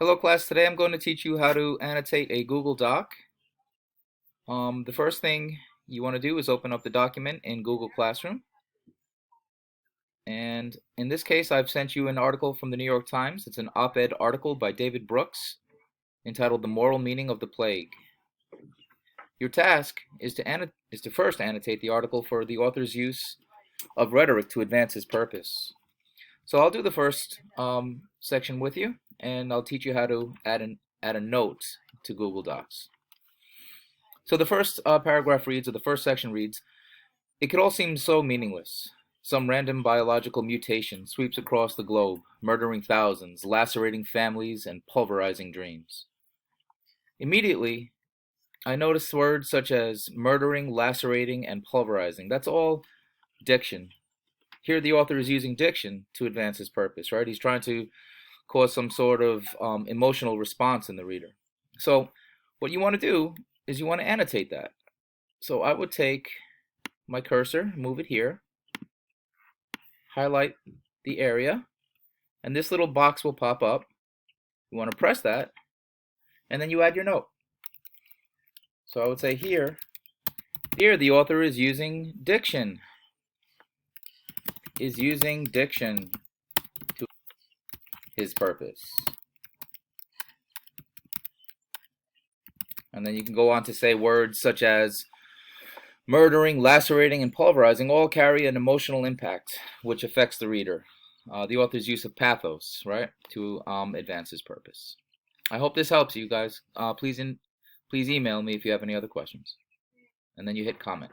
Hello class, today I'm going to teach you how to annotate a Google Doc. The first thing you want to do is open up the document in Google Classroom. And in this case, I've sent you an article from the New York Times. It's an op-ed article by David Brooks entitled The Moral Meaning of the Plague. Your task is to first annotate the article for the author's use of rhetoric to advance his purpose. So I'll do the first section with you, and I'll teach you how to add a note to Google Docs. So the first paragraph reads, or the first section reads, "It could all seem so meaningless. Some random biological mutation sweeps across the globe, murdering thousands, lacerating families, and pulverizing dreams. Immediately, I noticed words such as murdering, lacerating, and pulverizing. That's all diction. Here the author is using diction to advance his purpose, right? He's trying to cause some sort of emotional response in the reader. So what you want to do is you want to annotate that. So I would take my cursor, move it here, highlight the area, and this little box will pop up. You want to press that, and then you add your note. So I would say here the author is using diction. Is using diction to his purpose. And then you can go on to say words such as murdering, lacerating, and pulverizing all carry an emotional impact which affects the reader. The author's use of pathos, right, to advance his purpose. I hope this helps you guys. Please email me if you have any other questions. And then you hit comment.